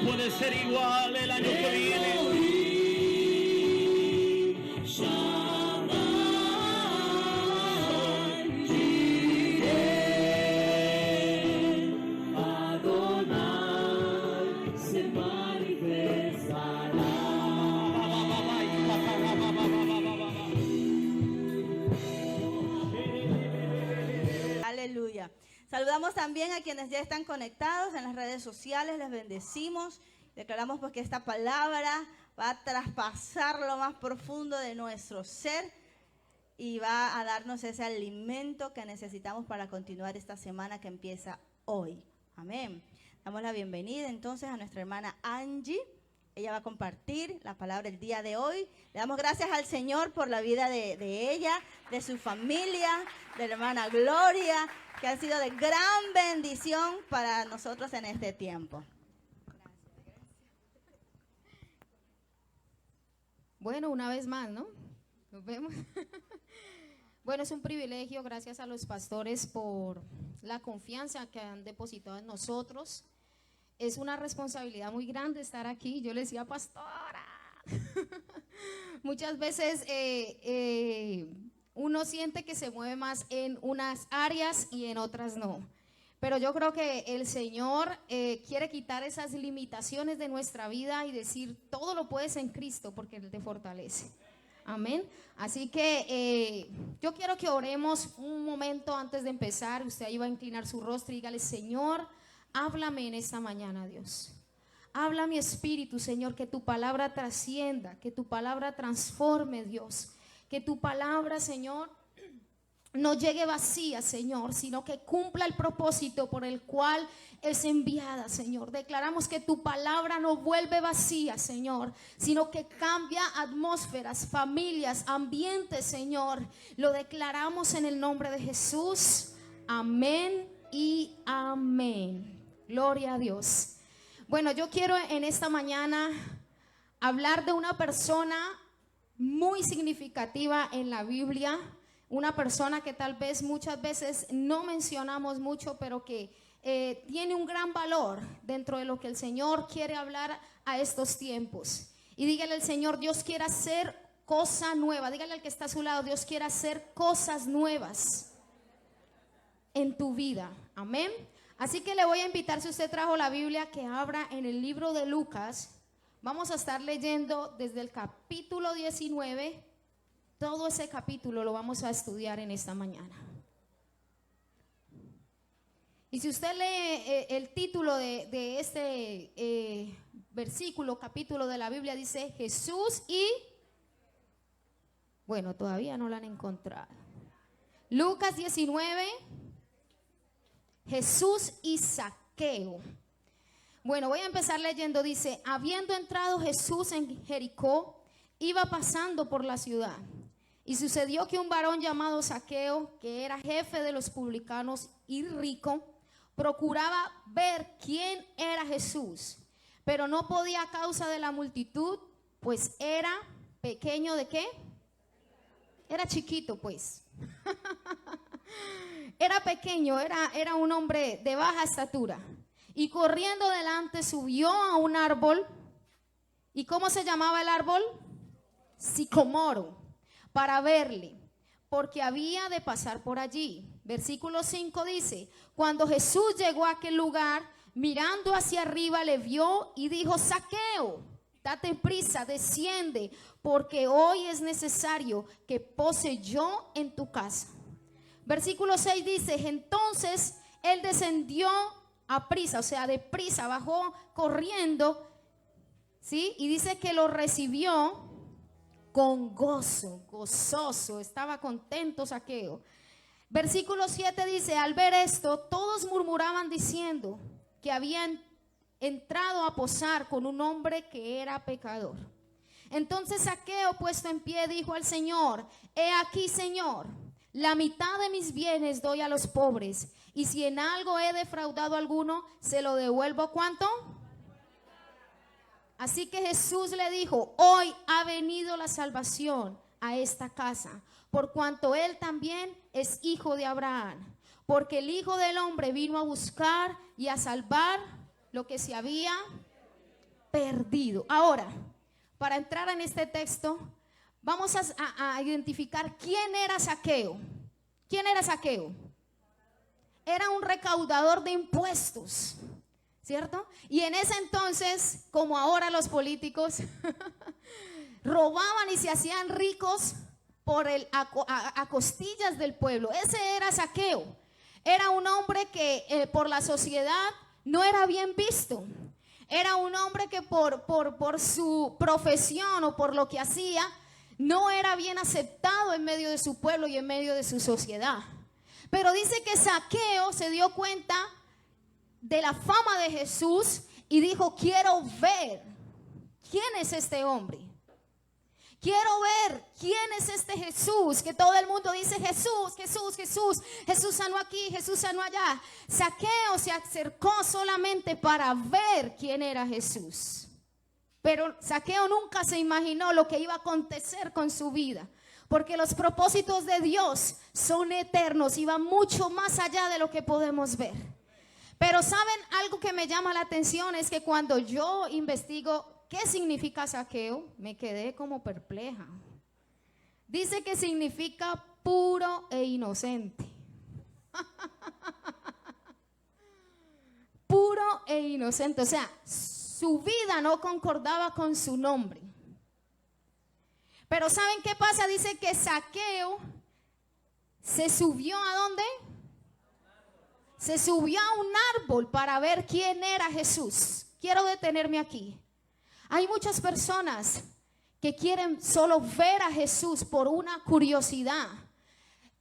puede ser igual el año que viene. Aleluya. Saludamos también a quienes ya están conectados en las redes sociales, les bendecimos. Declaramos pues que esta palabra va a traspasar lo más profundo de nuestro ser y va a darnos ese alimento que necesitamos para continuar esta semana que empieza hoy. Amén. Damos la bienvenida entonces a nuestra hermana Angie. Ella va a compartir la palabra el día de hoy. Le damos gracias al Señor por la vida de ella, de su familia, de la hermana Gloria, que han sido de gran bendición para nosotros en este tiempo. Bueno, una vez más, ¿no? Nos vemos. Bueno, es un privilegio, gracias a los pastores por la confianza que han depositado en nosotros. Es una responsabilidad muy grande estar aquí. Yo le decía, pastora, muchas veces uno siente que se mueve más en unas áreas y en otras no. Pero yo creo que el Señor quiere quitar esas limitaciones de nuestra vida y decir, todo lo puedes en Cristo porque Él te fortalece. Amén. Así que yo quiero que oremos un momento antes de empezar. Usted ahí va a inclinar su rostro y dígale, Señor, háblame en esta mañana, Dios. Habla mi espíritu, Señor, que tu palabra trascienda, que tu palabra transforme, Dios. Que tu palabra, Señor, no llegue vacía, Señor, sino que cumpla el propósito por el cual es enviada, Señor. Declaramos que tu palabra no vuelve vacía, Señor, sino que cambia atmósferas, familias, ambientes, Señor. Lo declaramos en el nombre de Jesús. Amén y amén. Gloria a Dios. Bueno, yo quiero en esta mañana hablar de una persona muy significativa en la Biblia, una persona que tal vez muchas veces no mencionamos mucho, pero que tiene un gran valor dentro de lo que el Señor quiere hablar a estos tiempos. Y dígale al Señor, Dios quiere hacer cosa nueva. Dígale al que está a su lado, Dios quiere hacer cosas nuevas en tu vida. Amén. Así que le voy a invitar, si usted trajo la Biblia, que abra en el libro de Lucas. Vamos a estar leyendo desde el capítulo 19. Todo ese capítulo lo vamos a estudiar en esta mañana. Y si usted lee el título de este versículo, capítulo de la Biblia, dice Jesús y... Bueno, todavía no lo han encontrado. Lucas 19, Jesús y Zaqueo. Bueno, voy a empezar leyendo. Dice, habiendo entrado Jesús en Jericó, iba pasando por la ciudad. Y sucedió que un varón llamado Zaqueo, que era jefe de los publicanos y rico, procuraba ver quién era Jesús, pero no podía a causa de la multitud, pues era pequeño. ¿De qué? Era chiquito, pues. Era pequeño, era un hombre de baja estatura. Y corriendo delante subió a un árbol. ¿Y cómo se llamaba el árbol? Sicomoro, para verle, porque había de pasar por allí. Versículo 5 dice, cuando Jesús llegó a aquel lugar, mirando hacia arriba le vio y dijo, Zaqueo, date prisa, desciende, porque hoy es necesario que pose yo en tu casa. Versículo 6 dice, entonces él descendió a prisa, o sea, de prisa, bajó corriendo, ¿sí? Y dice que lo recibió con gozo, gozoso, estaba contento Zaqueo. Versículo 7 dice, al ver esto, todos murmuraban diciendo que habían entrado a posar con un hombre que era pecador. Entonces Zaqueo, puesto en pie, dijo al Señor, he aquí, Señor, la mitad de mis bienes doy a los pobres, y si en algo he defraudado a alguno, se lo devuelvo. ¿Cuánto? Así que Jesús le dijo, hoy ha venido la salvación a esta casa, por cuanto él también es hijo de Abraham, porque el Hijo del Hombre vino a buscar y a salvar lo que se había. perdido. Ahora, para entrar en este texto, vamos a identificar quién era Zaqueo. ¿Quién era Zaqueo? Era un recaudador de impuestos, ¿cierto? Y en ese entonces, como ahora los políticos, robaban y se hacían ricos a costillas del pueblo. Ese era Zaqueo. Era un hombre que por la sociedad no era bien visto. Era un hombre que por su profesión o por lo que hacía, no era bien aceptado en medio de su pueblo y en medio de su sociedad. Pero dice que Zaqueo se dio cuenta de la fama de Jesús y dijo: quiero ver quién es este hombre. Quiero ver quién es este Jesús, que todo el mundo dice Jesús, Jesús, Jesús. Jesús sanó aquí, Jesús sanó allá. Zaqueo se acercó solamente para ver quién era Jesús. Pero Zaqueo nunca se imaginó lo que iba a acontecer con su vida. Porque los propósitos de Dios son eternos y van mucho más allá de lo que podemos ver. Pero ¿saben algo que me llama la atención? Es que cuando yo investigo ¿qué significa Zaqueo? Me quedé como perpleja. Dice que significa puro e inocente. Puro e inocente. O sea, su vida no concordaba con su nombre. Pero ¿saben qué pasa? Dice que Zaqueo se subió ¿a dónde? Se subió a un árbol para ver quién era Jesús. Quiero detenerme aquí. Hay muchas personas que quieren solo ver a Jesús por una curiosidad.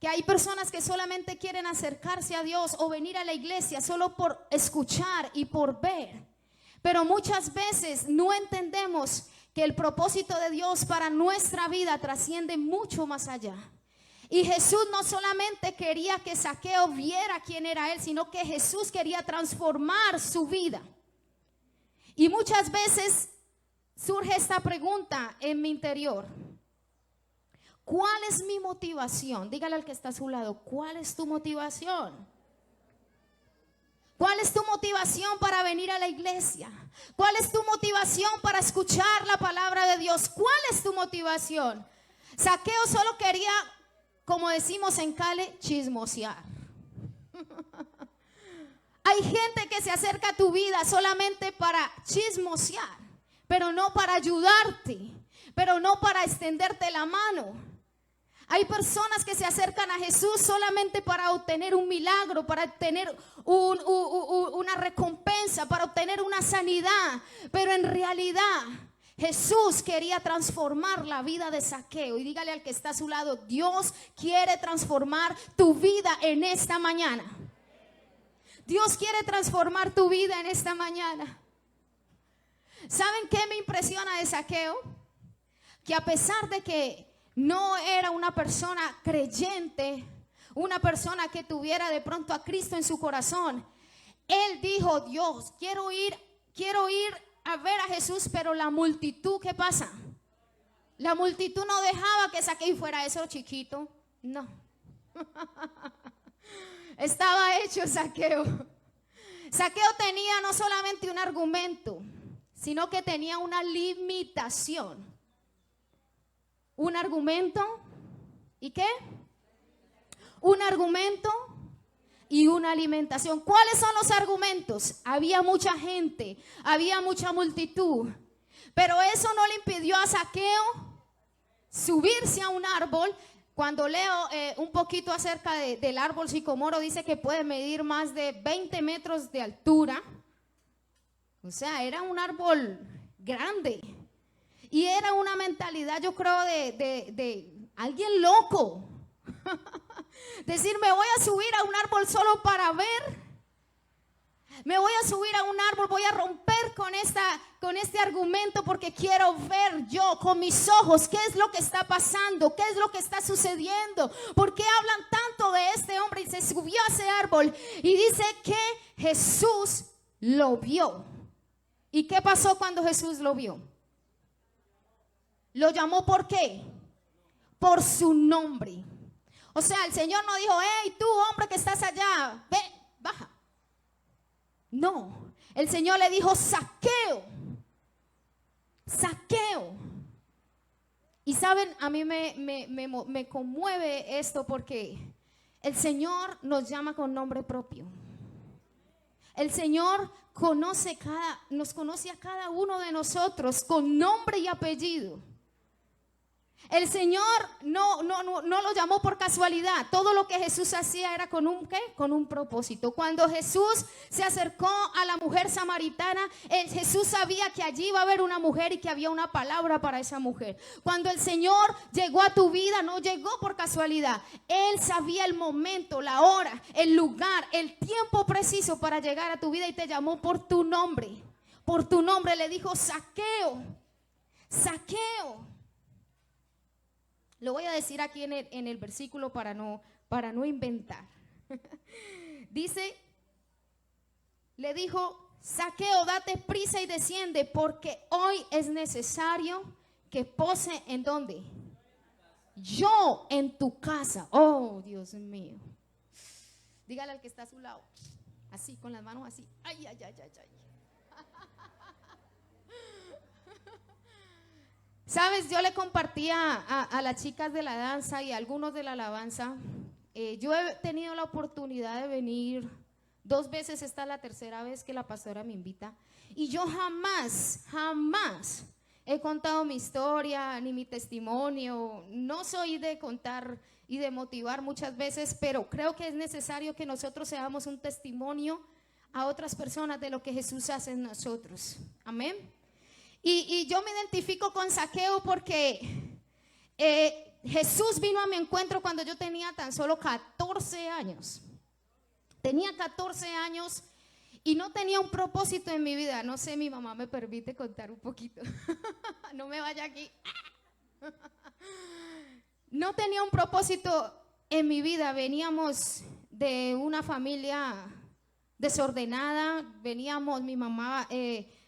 Que hay personas que solamente quieren acercarse a Dios o venir a la iglesia solo por escuchar y por ver. Pero muchas veces no entendemos que el propósito de Dios para nuestra vida trasciende mucho más allá. Y Jesús no solamente quería que Zaqueo viera quién era él, sino que Jesús quería transformar su vida. Y muchas veces surge esta pregunta en mi interior: ¿cuál es mi motivación? Dígale al que está a su lado, ¿cuál es tu motivación? ¿Cuál es tu motivación para venir a la iglesia? ¿Cuál es tu motivación para escuchar la palabra de Dios? ¿Cuál es tu motivación? Zaqueo solo quería, como decimos en Cali, chismosear. Hay gente que se acerca a tu vida solamente para chismosear, pero no para ayudarte, pero no para extenderte la mano. Hay personas que se acercan a Jesús solamente para obtener un milagro, para obtener una recompensa, para obtener una sanidad. Pero en realidad Jesús quería transformar la vida de Zaqueo. Y dígale al que está a su lado: Dios quiere transformar tu vida en esta mañana. Dios quiere transformar tu vida en esta mañana. ¿Saben qué me impresiona de Zaqueo? Que a pesar de que no era una persona creyente, una persona que tuviera de pronto a Cristo en su corazón, él dijo: Dios, quiero ir a ver a Jesús, pero la multitud, ¿qué pasa? La multitud no dejaba que Zaqueo fuera eso chiquito, no. Estaba hecho Zaqueo. Zaqueo tenía no solamente un argumento, sino que tenía una limitación. Un argumento, ¿y qué? Un argumento y una alimentación. ¿Cuáles son los argumentos? Había mucha gente, había mucha multitud, pero eso no le impidió a Zaqueo subirse a un árbol. Cuando leo un poquito acerca del árbol sicomoro, dice que puede medir más de 20 metros de altura. O sea, era un árbol grande. Y era una mentalidad, yo creo, de alguien loco. Decir, me voy a subir a un árbol solo para ver. Me voy a subir a un árbol, voy a romper con este argumento porque quiero ver yo con mis ojos qué es lo que está pasando, qué es lo que está sucediendo. ¿Por qué hablan tanto de este hombre? Y se subió a ese árbol y dice que Jesús lo vio. ¿Y qué pasó cuando Jesús lo vio? Lo llamó, ¿por qué? Por su nombre. O sea, el Señor no dijo: hey, tú hombre que estás allá, ve, baja. No, el Señor le dijo: Zaqueo. Zaqueo. Y saben, a mí me conmueve esto porque el Señor nos llama con nombre propio. El Señor nos conoce a cada uno de nosotros con nombre y apellido. El Señor no lo llamó por casualidad. Todo lo que Jesús hacía era con un propósito. Cuando Jesús se acercó a la mujer samaritana, Jesús sabía que allí iba a haber una mujer y que había una palabra para esa mujer. Cuando el Señor llegó a tu vida, no llegó por casualidad. Él sabía el momento, la hora, el lugar, el tiempo preciso para llegar a tu vida y te llamó por tu nombre. Por tu nombre le dijo: Zaqueo, Zaqueo. Lo voy a decir aquí en el versículo para no inventar. Dice, le dijo: Zaqueo, date prisa y desciende, porque hoy es necesario que pose ¿en dónde? Yo en tu casa. Oh, Dios mío. Dígale al que está a su lado, así, con las manos así. Ay, ay, ay, ay, ay. Sabes, yo le compartía a las chicas de la danza y a algunos de la alabanza. Yo he tenido la oportunidad de venir 2 veces, esta es la 3ª vez que la pastora me invita. Y yo jamás he contado mi historia ni mi testimonio. No soy de contar y de motivar muchas veces, pero creo que es necesario que nosotros seamos un testimonio a otras personas de lo que Jesús hace en nosotros. Amén. Y yo me identifico con Zaqueo porque Jesús vino a mi encuentro cuando yo tenía tan solo 14 años. Tenía 14 años y no tenía un propósito en mi vida. No sé, mi mamá me permite contar un poquito. No me vaya aquí. No tenía un propósito en mi vida. Veníamos de una familia desordenada. Mi mamá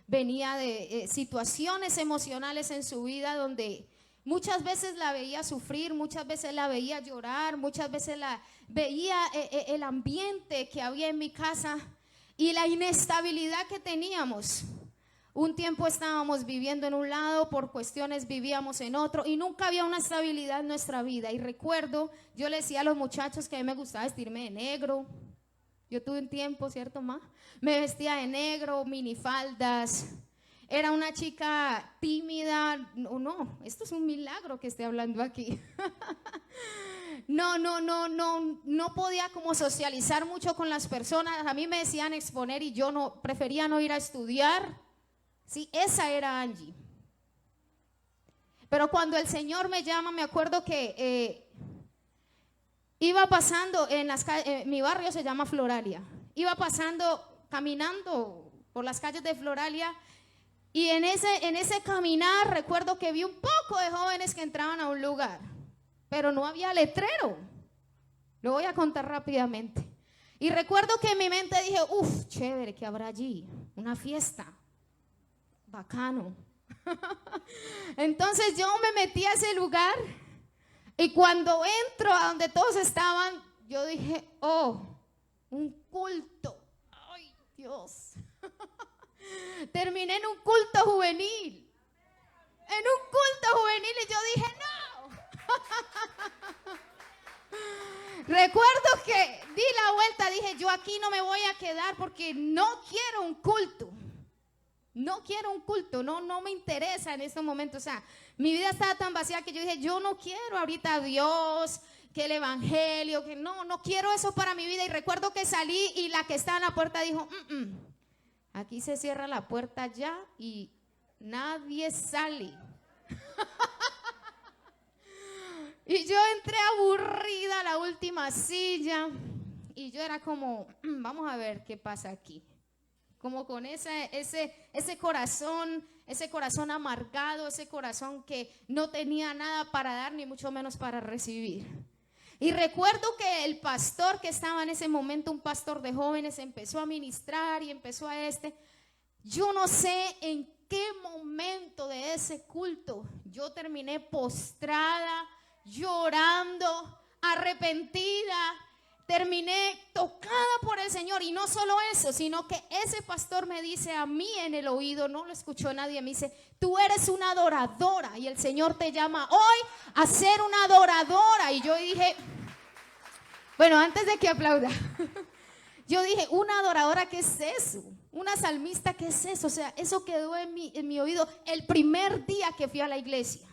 venía de situaciones emocionales en su vida donde muchas veces la veía sufrir, muchas veces la veía llorar, muchas veces la veía el ambiente que había en mi casa y la inestabilidad que teníamos. Un tiempo estábamos viviendo en un lado, por cuestiones vivíamos en otro y nunca había una estabilidad en nuestra vida. Y recuerdo, yo le decía a los muchachos que a mí me gustaba vestirme de negro. Yo tuve un tiempo, ¿cierto, ma? Me vestía de negro, minifaldas. Era una chica tímida. No, esto es un milagro que esté hablando aquí. No podía como socializar mucho con las personas. A mí me decían exponer y yo prefería no ir a estudiar. Sí, esa era Angie. Pero cuando el Señor me llama, me acuerdo que iba pasando en las calles, mi barrio se llama Floralia. Iba pasando, caminando por las calles de Floralia y en ese caminar recuerdo que vi un poco de jóvenes que entraban a un lugar, pero no había letrero. Lo voy a contar rápidamente. Y recuerdo que en mi mente dije, chévere, ¿qué habrá allí? Una fiesta. Bacano. Entonces yo me metí a ese lugar. Y cuando entro a donde todos estaban, yo dije, un culto. Ay, Dios. Terminé en un culto juvenil. En un culto juvenil y yo dije, no. Recuerdo que di la vuelta, dije, yo aquí no me voy a quedar porque no quiero un culto. No quiero un culto, no me interesa en este momento. O sea, mi vida estaba tan vacía que yo dije, yo no quiero ahorita a Dios, que el evangelio, que no quiero eso para mi vida. Y recuerdo que salí y la que estaba en la puerta dijo, aquí se cierra la puerta ya y nadie sale. Y yo entré aburrida a la última silla y yo era como, vamos a ver qué pasa aquí. Como con ese corazón amargado, ese corazón que no tenía nada para dar ni mucho menos para recibir. Y recuerdo que el pastor que estaba en ese momento, un pastor de jóvenes, empezó a ministrar y empezó yo no sé en qué momento de ese culto yo terminé postrada, llorando, arrepentida. terminé tocada por el Señor. Y no solo eso, sino que ese pastor me dice a mí en el oído, no lo escuchó nadie, me dice: tú eres una adoradora y el Señor te llama hoy a ser una adoradora. Y yo dije, bueno, antes de que aplauda, yo dije, una adoradora, ¿qué es eso? Una salmista, ¿qué es eso? O sea, eso quedó en mi oído el primer día que fui a la iglesia.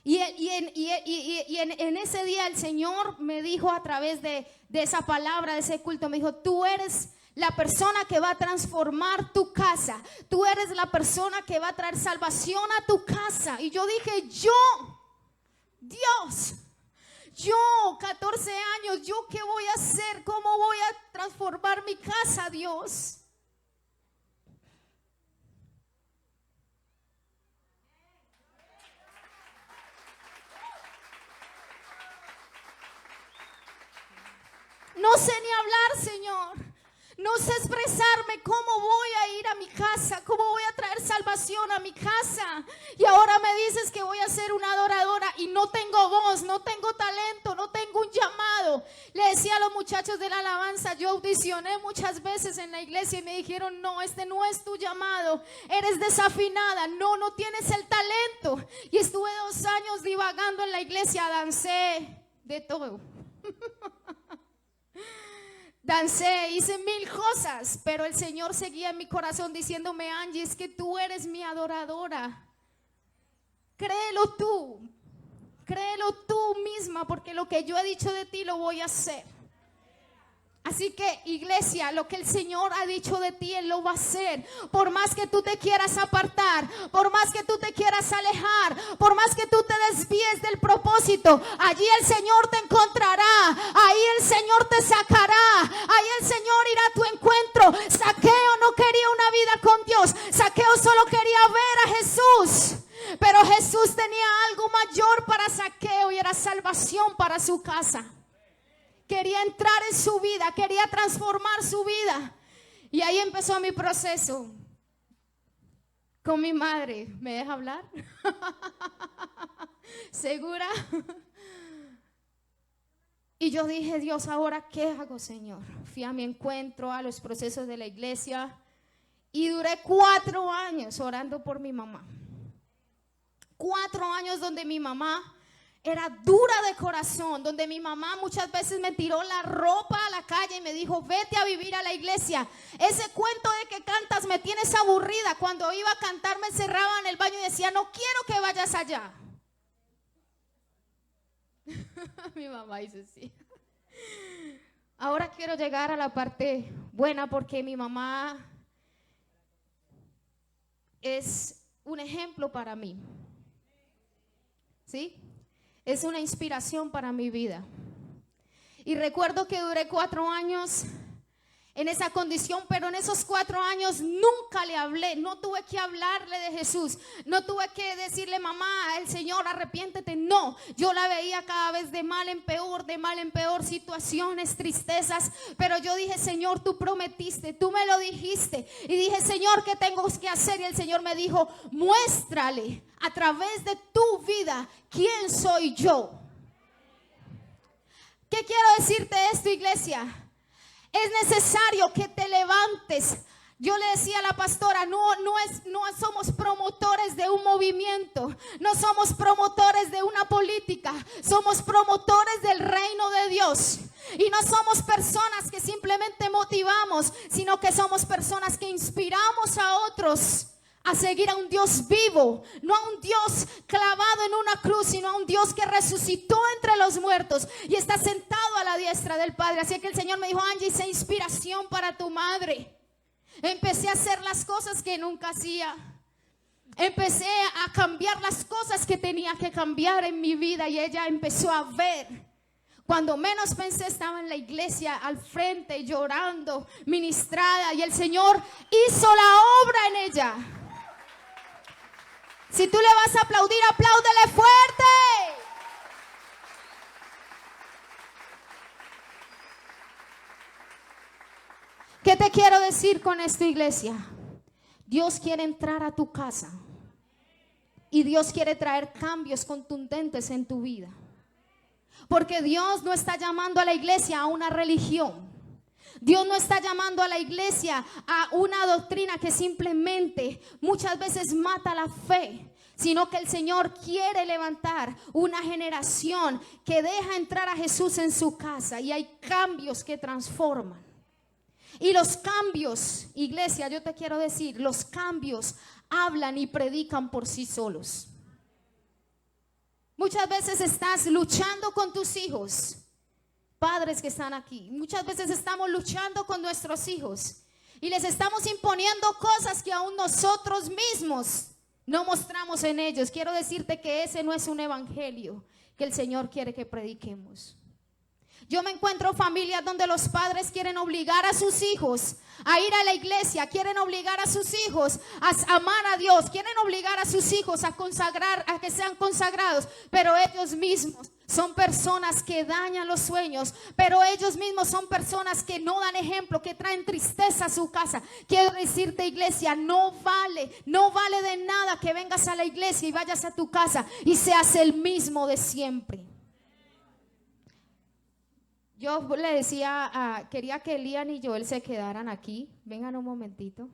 Y en ese día el Señor me dijo a través de esa palabra, de ese culto, me dijo: tú eres la persona que va a transformar tu casa. Tú eres la persona que va a traer salvación a tu casa. Y yo dije, Dios, yo, 14 años, ¿yo qué voy a hacer? ¿Cómo voy a transformar mi casa, Dios? No sé ni hablar, Señor. No sé expresarme. ¿Cómo voy a ir a mi casa? ¿Cómo voy a traer salvación a mi casa? Y ahora me dices que voy a ser una adoradora y no tengo voz, no tengo talento, no tengo un llamado. Le decía a los muchachos de la alabanza, yo audicioné muchas veces en la iglesia y me dijeron: no, este no es tu llamado, eres desafinada, no tienes el talento. Y estuve 2 años divagando en la iglesia, dancé de todo. Dancé, hice 1000 cosas, pero el Señor seguía en mi corazón diciéndome: Angie, es que tú eres mi adoradora. Créelo tú misma, porque lo que yo he dicho de ti lo voy a hacer. Así que, iglesia, lo que el Señor ha dicho de ti, Él lo va a hacer. Por más que tú te quieras apartar, por más que tú te quieras alejar, por más que tú te desvíes del propósito, allí el Señor te encontrará, ahí el Señor te sacará, ahí el Señor irá a tu encuentro. Zaqueo no quería una vida con Dios, Zaqueo solo quería ver a Jesús. Pero Jesús tenía algo mayor para Zaqueo y era salvación para su casa. Quería entrar en su vida, quería transformar su vida. Y ahí empezó mi proceso con mi madre. ¿Me deja hablar? ¿Segura? Y yo dije: Dios, ¿ahora qué hago, Señor? Fui a mi encuentro, a los procesos de la iglesia y duré 4 años orando por mi mamá. 4 años donde mi mamá era dura de corazón, donde mi mamá muchas veces me tiró la ropa a la calle y me dijo: vete a vivir a la iglesia. Ese cuento de que cantas me tienes aburrida. Cuando iba a cantar me encerraba en el baño y decía: no quiero que vayas allá. Mi mamá dice sí. Ahora quiero llegar a la parte buena, porque mi mamá es un ejemplo para mí. ¿Sí? Es una inspiración para mi vida. Y recuerdo que duré 4 años en esa condición, pero en esos 4 años nunca le hablé, no tuve que hablarle de Jesús, no tuve que decirle: mamá, el Señor, arrepiéntete. No, yo la veía cada vez de mal en peor, situaciones, tristezas, pero yo dije: Señor, tú prometiste, tú me lo dijiste. Y dije: Señor, ¿qué tengo que hacer? Y el Señor me dijo: muéstrale a través de tu vida quién soy yo. ¿Qué quiero decirte esto, iglesia? Es necesario que te levantes. Yo le decía a la pastora: no somos promotores de un movimiento, no somos promotores de una política, somos promotores del reino de Dios. Y no somos personas que simplemente motivamos, sino que somos personas que inspiramos a otros a seguir a un Dios vivo, no a un Dios clavado en una cruz, sino a un Dios que resucitó entre los muertos y está sentado a la diestra del Padre. Así que el Señor me dijo: Angie, sé inspiración para tu madre. Empecé a hacer las cosas que nunca hacía. Empecé a cambiar las cosas que tenía que cambiar en mi vida, y ella empezó a ver. Cuando menos pensé, estaba en la iglesia al frente llorando, ministrada, y el Señor hizo la obra en ella. Si tú le vas a aplaudir, apláudele fuerte. ¿Qué te quiero decir con esto, iglesia? Dios quiere entrar a tu casa y Dios quiere traer cambios contundentes en tu vida. Porque Dios no está llamando a la iglesia a una religión. Dios no está llamando a la iglesia a una doctrina que simplemente muchas veces mata la fe, sino que el Señor quiere levantar una generación que deja entrar a Jesús en su casa, y hay cambios que transforman. Y los cambios, iglesia, yo te quiero decir, los cambios hablan y predican por sí solos. Muchas veces estás luchando con tus hijos, padres que están aquí. Muchas veces estamos luchando con nuestros hijos y les estamos imponiendo cosas que aún nosotros mismos no mostramos en ellos. Quiero decirte que ese no es un evangelio que el Señor quiere que prediquemos. Yo me encuentro familias donde los padres quieren obligar a sus hijos a ir a la iglesia, quieren obligar a sus hijos a amar a Dios, quieren obligar a sus hijos a consagrar, a que sean consagrados, pero ellos mismos son personas que dañan los sueños, pero ellos mismos son personas que no dan ejemplo, que traen tristeza a su casa. Quiero decirte, iglesia, no vale de nada que vengas a la iglesia y vayas a tu casa y seas el mismo de siempre. Yo le decía, quería que Elian y Joel se quedaran aquí. Vengan un momentito.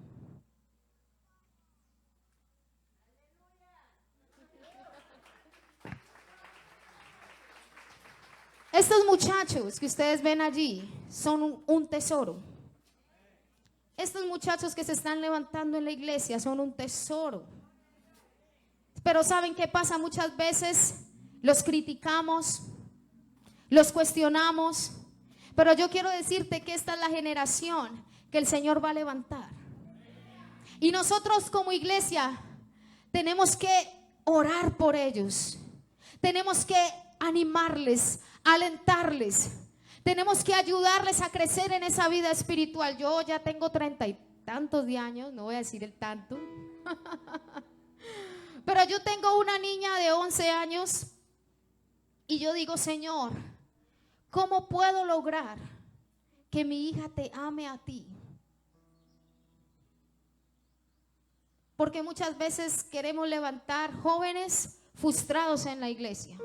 Estos muchachos que ustedes ven allí son un tesoro. Estos muchachos que se están levantando en la iglesia son un tesoro. Pero ¿saben qué pasa? Muchas veces los criticamos, los cuestionamos, pero yo quiero decirte que esta es la generación que el Señor va a levantar. Y nosotros como iglesia tenemos que orar por ellos. Tenemos que animarles, alentarles. Tenemos que ayudarles a crecer en esa vida espiritual. Yo ya tengo 30 y tantos de años, no voy a decir el tanto. Pero yo tengo una niña de 11 años y yo digo, Señor, ¿cómo puedo lograr que mi hija te ame a ti? Porque muchas veces queremos levantar jóvenes frustrados en la iglesia.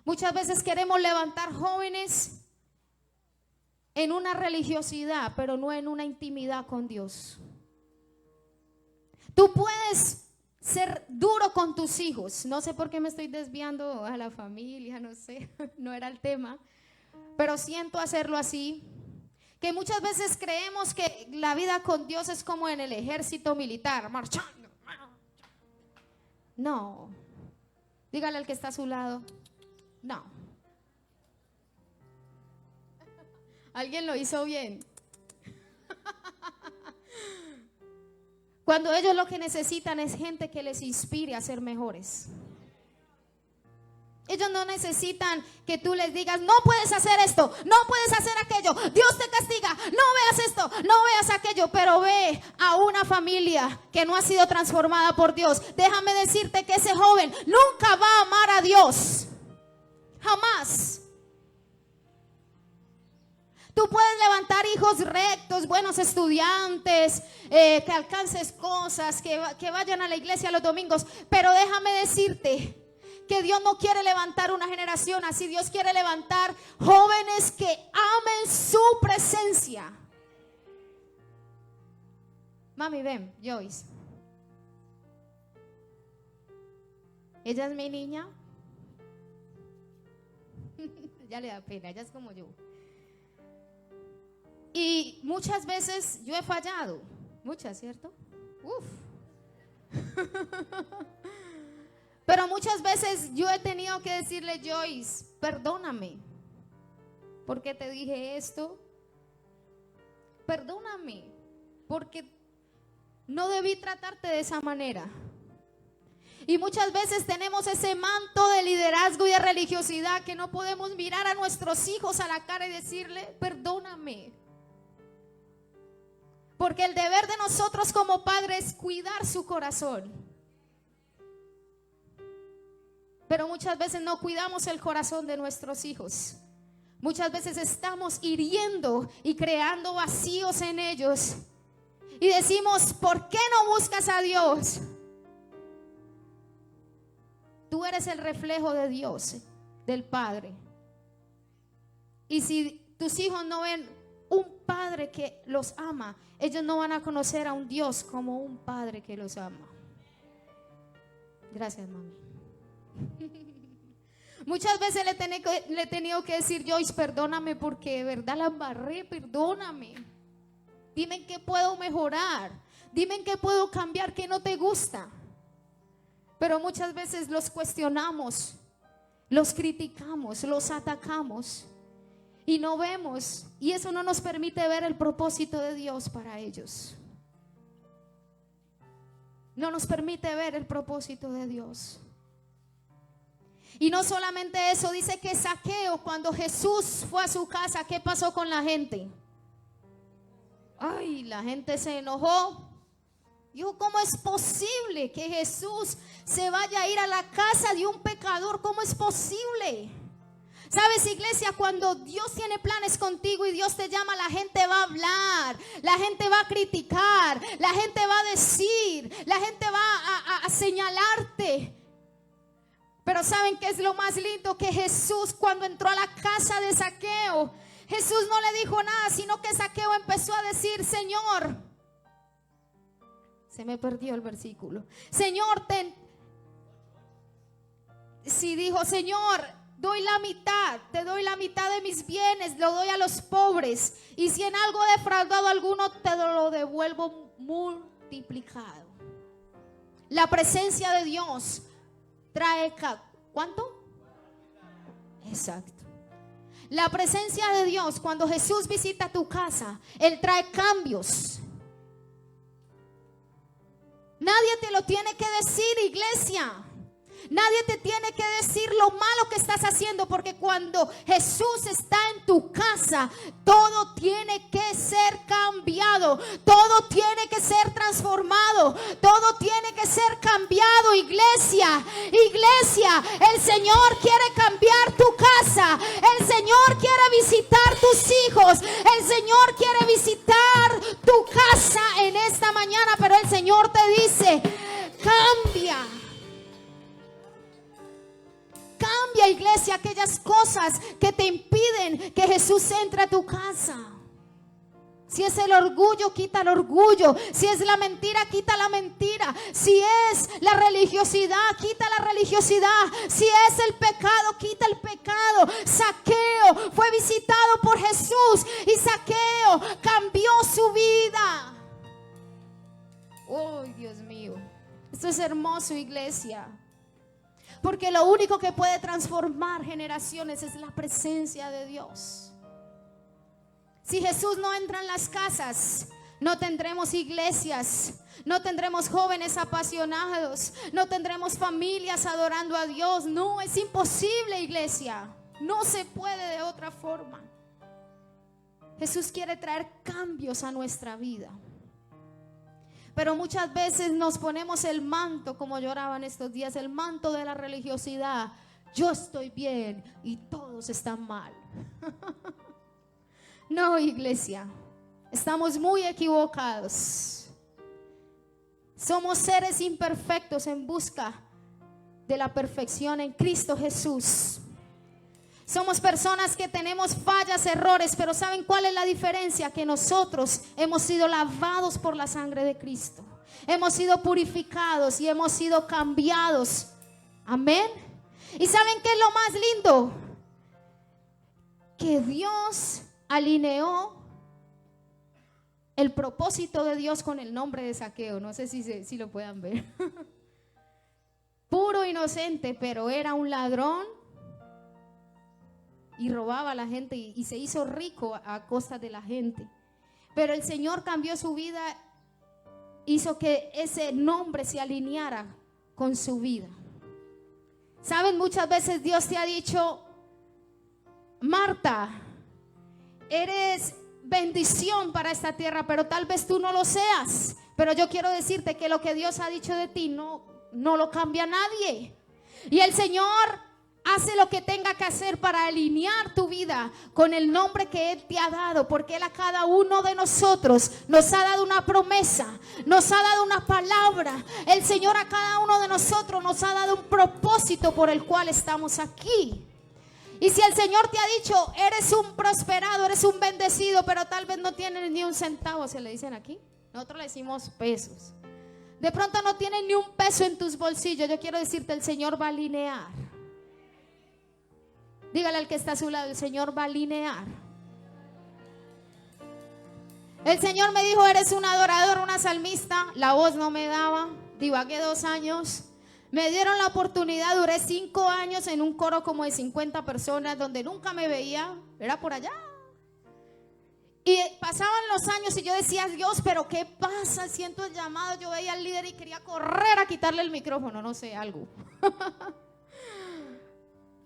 Muchas veces queremos levantar jóvenes en una religiosidad, pero no en una intimidad con Dios. Tú puedes ser duro con tus hijos. No sé por qué me estoy desviando a la familia, no sé, no era el tema, pero siento hacerlo así. Que muchas veces creemos que la vida con Dios es como en el ejército militar, marchando. No. Dígale al que está a su lado, no. ¿Alguien lo hizo bien? Cuando ellos lo que necesitan es gente que les inspire a ser mejores. Ellos no necesitan que tú les digas, no puedes hacer esto, no puedes hacer aquello, Dios te castiga, no veas esto, no veas aquello. Pero ve a una familia que no ha sido transformada por Dios. Déjame decirte que ese joven nunca va a amar a Dios, jamás. Tú puedes levantar hijos rectos, buenos estudiantes, que alcances cosas, que vayan a la iglesia los domingos, pero déjame decirte que Dios no quiere levantar una generación así. Dios quiere levantar jóvenes que amen su presencia. Mami, ven, Joyce. Ella es mi niña. Ya le da pena, ella es como yo. Y muchas veces yo he fallado. Muchas, ¿cierto? Uf. Pero muchas veces yo he tenido que decirle, Joyce, perdóname, porque te dije esto. Perdóname, porque no debí tratarte de esa manera. Y muchas veces tenemos ese manto de liderazgo y de religiosidad que no podemos mirar a nuestros hijos a la cara y decirle, perdóname. Porque el deber de nosotros como padres es cuidar su corazón. Pero muchas veces no cuidamos el corazón de nuestros hijos. Muchas veces estamos hiriendo y creando vacíos en ellos. Y decimos, ¿por qué no buscas a Dios? tú eres el reflejo de Dios, del Padre. Y si tus hijos no ven un padre que los ama, ellos no van a conocer a un Dios como un padre que los ama. Gracias, mami. Muchas veces le he tenido que decir, Joyce, perdóname porque de verdad la embarré, perdóname. Dime en qué puedo mejorar, dime en qué puedo cambiar, qué no te gusta. Pero muchas veces los cuestionamos, los criticamos, los atacamos y no vemos, y eso no nos permite ver el propósito de Dios para ellos. No nos permite ver el propósito de Dios. Y no solamente eso, dice que Zaqueo, cuando Jesús fue a su casa, ¿qué pasó con la gente? Ay, la gente se enojó. Dijo, ¿cómo es posible que Jesús se vaya a ir a la casa de un pecador? ¿Cómo es posible? ¿Sabes, iglesia? Cuando Dios tiene planes contigo y Dios te llama, la gente va a hablar, la gente va a criticar, la gente va a decir, la gente va a señalarte. Pero ¿saben qué es lo más lindo? Que Jesús, cuando entró a la casa de Zaqueo, Jesús no le dijo nada, sino que Zaqueo empezó a decir, Señor, se me perdió el versículo. Señor, si dijo, Señor, doy la mitad, te doy la mitad de mis bienes, lo doy a los pobres. Y si en algo he defraudado a alguno, te lo devuelvo multiplicado. La presencia de Dios trae, ¿cuánto? Exacto. La presencia de Dios, cuando Jesús visita tu casa, Él trae cambios. Nadie te lo tiene que decir, iglesia. Nadie te tiene que decir lo malo que estás haciendo, porque cuando Jesús está en tu casa, todo tiene que ser cambiado, todo tiene que ser transformado, todo tiene que ser cambiado, iglesia. Iglesia, el Señor quiere cambiar tu casa, el Señor quiere visitar tus hijos, el Señor quiere visitar tu casa en esta mañana, pero el Señor te dice, cambia. Cambia, iglesia, aquellas cosas que te impiden que Jesús entre a tu casa. Si es el orgullo, quita el orgullo. Si es la mentira, quita la mentira. Si es la religiosidad, quita la religiosidad. Si es el pecado, quita el pecado. Zaqueo fue visitado por Jesús y Zaqueo cambió su vida. Oh, Dios mío. Esto es hermoso, iglesia. Porque lo único que puede transformar generaciones es la presencia de Dios. Si Jesús no entra en las casas, no tendremos iglesias, no tendremos jóvenes apasionados, no tendremos familias adorando a Dios. No, es imposible, iglesia. No se puede de otra forma. Jesús quiere traer cambios a nuestra vida. Pero muchas veces nos ponemos el manto, como lloraban estos días, el manto de la religiosidad. Yo estoy bien y todos están mal. No, iglesia, estamos muy equivocados. Somos seres imperfectos en busca de la perfección en Cristo Jesús. Somos personas que tenemos fallas, errores, pero ¿saben cuál es la diferencia? Que nosotros hemos sido lavados por la sangre de Cristo. Hemos sido purificados y hemos sido cambiados. Amén. ¿Y saben qué es lo más lindo? Que Dios alineó el propósito de Dios con el nombre de Zaqueo. No sé si lo puedan ver. Puro inocente, pero era un ladrón. Y robaba a la gente y se hizo rico a costa de la gente. Pero el Señor cambió su vida, hizo que ese nombre se alineara con su vida. Saben, muchas veces Dios te ha dicho, Marta, eres bendición para esta tierra, pero tal vez tú no lo seas. Pero yo quiero decirte que lo que Dios ha dicho de ti no lo cambia nadie. Y el Señor Hace lo que tenga que hacer para alinear tu vida con el nombre que Él te ha dado, porque Él a cada uno de nosotros nos ha dado una promesa, nos ha dado una palabra. El Señor a cada uno de nosotros nos ha dado un propósito por el cual estamos aquí. Y si el Señor te ha dicho, eres un prosperado, eres un bendecido, pero tal vez no tienes ni un centavo, se le dicen aquí, nosotros le decimos pesos. De pronto no tienes ni un peso en tus bolsillos, yo quiero decirte, el Señor va a alinear. Dígale al que está a su lado, el Señor va a alinear. El Señor me dijo, eres un adorador, una salmista. La voz no me daba, divagué 2 años. Me dieron la oportunidad, duré 5 años en un coro como de 50 personas, donde nunca me veía, era por allá. Y pasaban los años y yo decía, Dios, pero ¿qué pasa? Siento el llamado. Yo veía al líder y quería correr a quitarle el micrófono, no sé, algo.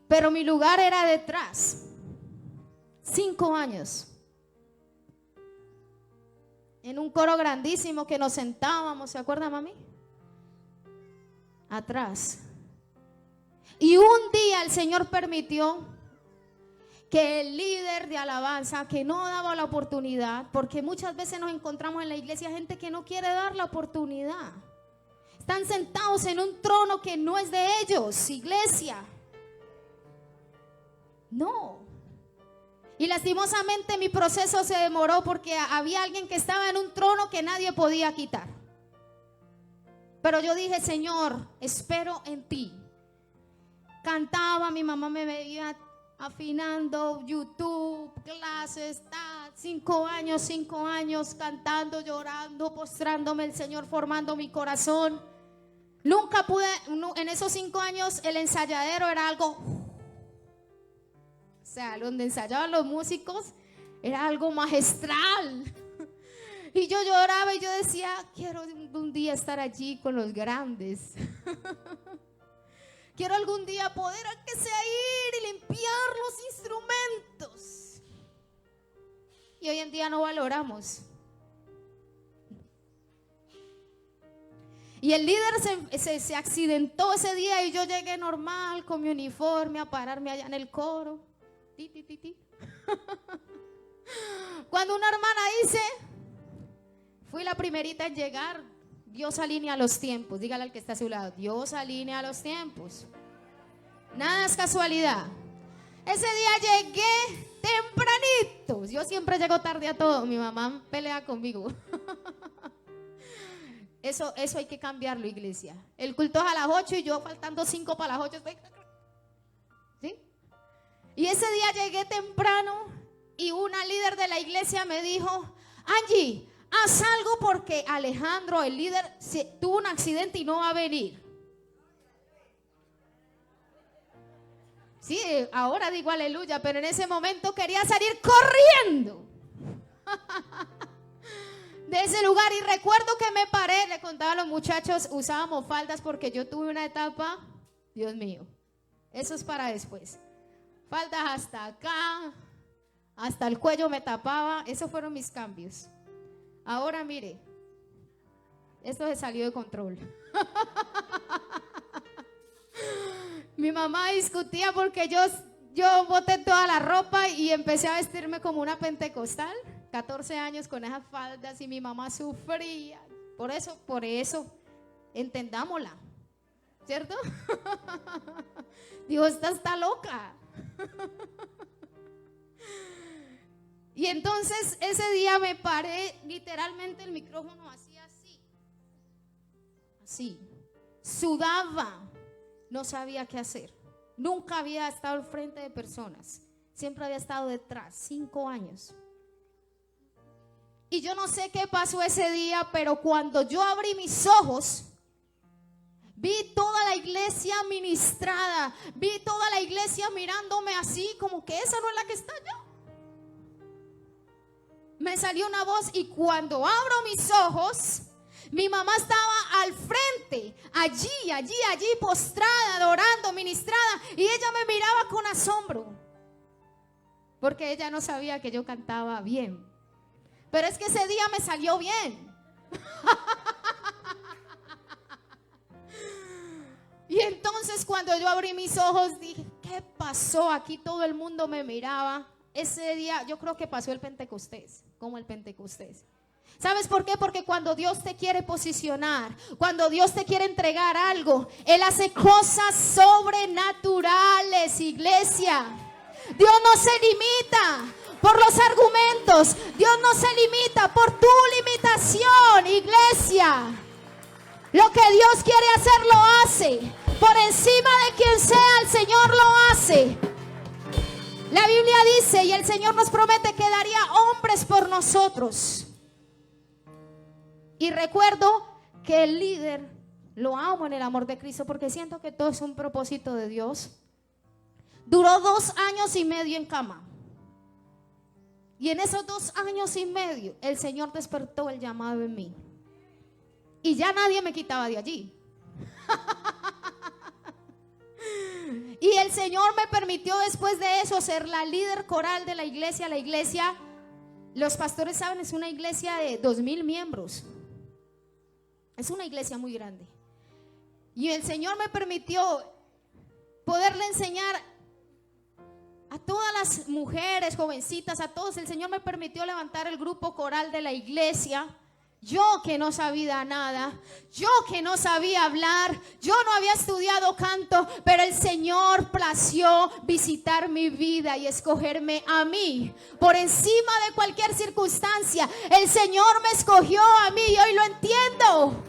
Pero mi lugar era detrás. 5 años. En un coro grandísimo que nos sentábamos, ¿se acuerda, mami? Atrás. Y un día el Señor permitió que el líder de alabanza, que no daba la oportunidad, porque muchas veces nos encontramos en la iglesia gente que no quiere dar la oportunidad. Están sentados en un trono que no es de ellos, iglesia. No. Y lastimosamente mi proceso se demoró porque había alguien que estaba en un trono que nadie podía quitar. Pero yo dije, Señor, espero en ti. Cantaba, mi mamá me veía afinando, YouTube, clases, 5 años cantando, llorando, postrándome, el Señor formando mi corazón. Nunca pude, en esos 5 años el ensayadero era algo, o sea, donde ensayaban los músicos era algo magistral. Y yo lloraba y yo decía, quiero un día estar allí con los grandes. Quiero algún día poder, aunque sea, ir y limpiar los instrumentos. Y hoy en día no valoramos. Y el líder se accidentó ese día y yo llegué normal con mi uniforme a pararme allá en el coro. Cuando una hermana dice, fui la primerita en llegar, Dios alinea los tiempos. Dígale al que está a su lado, Dios alinea los tiempos. Nada es casualidad. Ese día llegué tempranito. Yo siempre llego tarde a todo. Mi mamá pelea conmigo. Eso hay que cambiarlo, iglesia. El culto es a las 8 y yo faltando 5 para las 8. ¿Sí? Y ese día llegué temprano y una líder de la iglesia me dijo, Angie, haz algo porque Alejandro, el líder, tuvo un accidente y no va a venir. Sí, ahora digo aleluya, pero en ese momento quería salir corriendo de ese lugar. Y recuerdo que me paré, le contaba a los muchachos, usábamos faldas porque yo tuve una etapa, Dios mío, eso es para después. Faldas hasta acá, hasta el cuello me tapaba, esos fueron mis cambios. Ahora mire, esto se salió de control. Mi mamá discutía porque yo boté toda la ropa y empecé a vestirme como una pentecostal. 14 años con esas faldas y mi mamá sufría. Por eso, entendámosla, ¿cierto? Dios, esta está loca. Y entonces ese día me paré, literalmente el micrófono hacía así, sudaba, no sabía qué hacer. Nunca había estado al frente de personas, siempre había estado detrás, 5 años. Y yo no sé qué pasó ese día, pero cuando yo abrí mis ojos, vi toda la iglesia ministrada, vi toda la iglesia mirándome así, como que esa no es la que está allá. Me salió una voz y cuando abro mis ojos, mi mamá estaba al frente, allí, postrada, adorando, ministrada, y ella me miraba con asombro, porque ella no sabía que yo cantaba bien. Pero es que ese día me salió bien. Y entonces cuando yo abrí mis ojos dije, ¿qué qué pasó, aquí todo el mundo me miraba. Ese día yo creo que pasó el Pentecostés, como el Pentecostés. ¿Sabes por qué? Porque cuando Dios te quiere posicionar, cuando Dios te quiere entregar algo, Él hace cosas sobrenaturales, iglesia. Dios no se limita por los argumentos. Dios no se limita por tu limitación, iglesia. Lo que Dios quiere hacer, lo hace. Por encima de quien sea, el Señor lo hace. La Biblia dice, y el Señor nos promete que daría hombres por nosotros. Y recuerdo que el líder, lo amo en el amor de Cristo, porque siento que todo es un propósito de Dios. Duró 2 años y medio en cama. Y en esos 2 años y medio, el Señor despertó el llamado en mí. Y ya nadie me quitaba de allí. Y el Señor me permitió después de eso ser la líder coral de la iglesia. La iglesia, los pastores saben, es una iglesia de 2,000 miembros. Es una iglesia muy grande. Y el Señor me permitió poderle enseñar a todas las mujeres, jovencitas, a todos. El Señor me permitió levantar el grupo coral de la iglesia. Yo que no sabía nada, yo que no sabía hablar, yo no había estudiado canto, pero el Señor plació visitar mi vida y escogerme a mí por encima de cualquier circunstancia. El Señor me escogió a mí y hoy lo entiendo.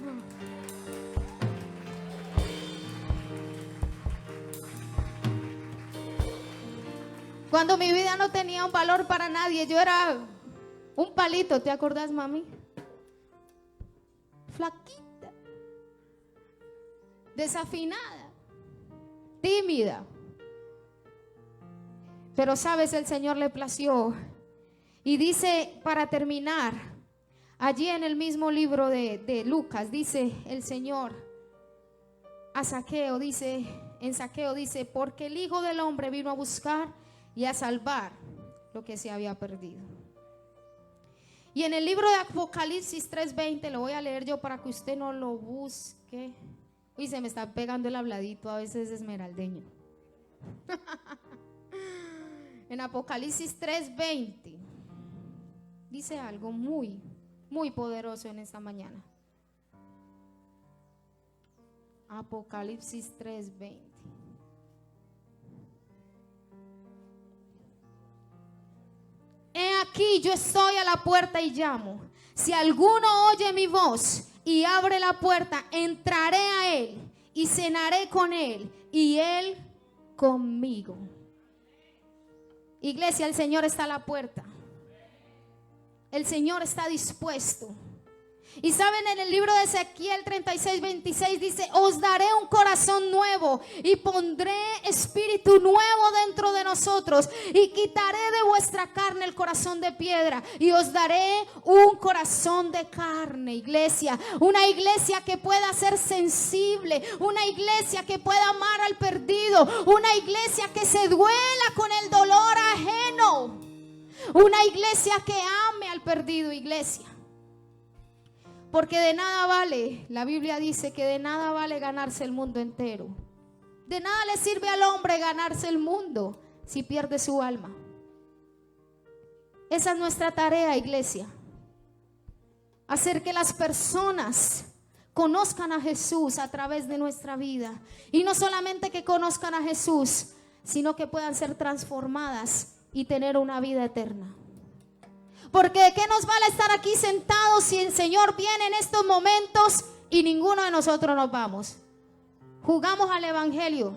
Cuando mi vida no tenía un valor para nadie, yo era un palito, ¿te acordás, mami? Flaquita, desafinada, tímida. Pero sabes, el Señor le plació. Y dice, para terminar, allí en el mismo libro de Lucas, dice el Señor a Zaqueo, dice, en Zaqueo dice, porque el Hijo del Hombre vino a buscar y a salvar lo que se había perdido. Y en el libro de Apocalipsis 3:20, lo voy a leer yo para que usted no lo busque. Uy, se me está pegando el habladito, a veces esmeraldeño. En Apocalipsis 3:20 dice algo muy, muy poderoso en esta mañana. Apocalipsis 3:20. He aquí, yo estoy a la puerta y llamo. Si alguno oye mi voz y abre la puerta, entraré a él y cenaré con él y él conmigo. Iglesia, el Señor está a la puerta. El Señor está dispuesto. Y saben, en el libro de Ezequiel 36:26 dice, os daré un corazón nuevo y pondré espíritu nuevo dentro de nosotros y quitaré de vuestra carne el corazón de piedra y os daré un corazón de carne. Iglesia, una iglesia que pueda ser sensible, una iglesia que pueda amar al perdido, una iglesia que se duela con el dolor ajeno, una iglesia que ame al perdido, iglesia. Porque de nada vale, la Biblia dice que de nada vale ganarse el mundo entero. De nada le sirve al hombre ganarse el mundo si pierde su alma. Esa es nuestra tarea, iglesia. Hacer que las personas conozcan a Jesús a través de nuestra vida. Y no solamente que conozcan a Jesús, sino que puedan ser transformadas y tener una vida eterna. Porque ¿de qué nos vale estar aquí sentados si el Señor viene en estos momentos y ninguno de nosotros nos vamos? Jugamos al evangelio.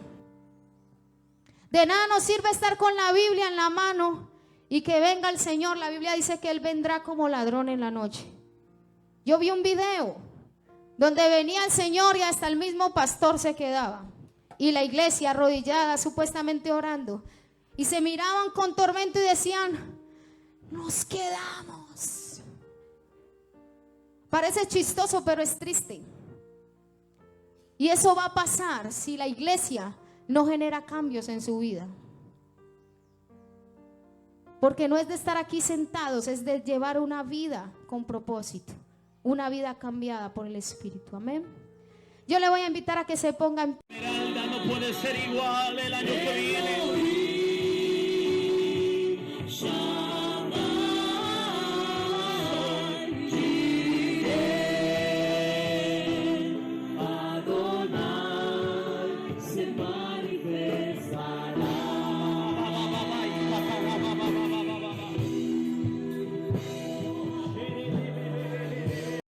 De nada nos sirve estar con la Biblia en la mano y que venga el Señor. La Biblia dice que Él vendrá como ladrón en la noche. Yo vi un video donde venía el Señor y hasta el mismo pastor se quedaba. Y la iglesia arrodillada, supuestamente orando. Y se miraban con tormento y decían, nos quedamos. Parece chistoso, pero es triste. Y eso va a pasar si la iglesia no genera cambios en su vida. Porque no es de estar aquí sentados, es de llevar una vida con propósito, una vida cambiada por el Espíritu. Amén. Yo le voy a invitar a que se pongan. Esmeralda no puede ser igual el año que viene.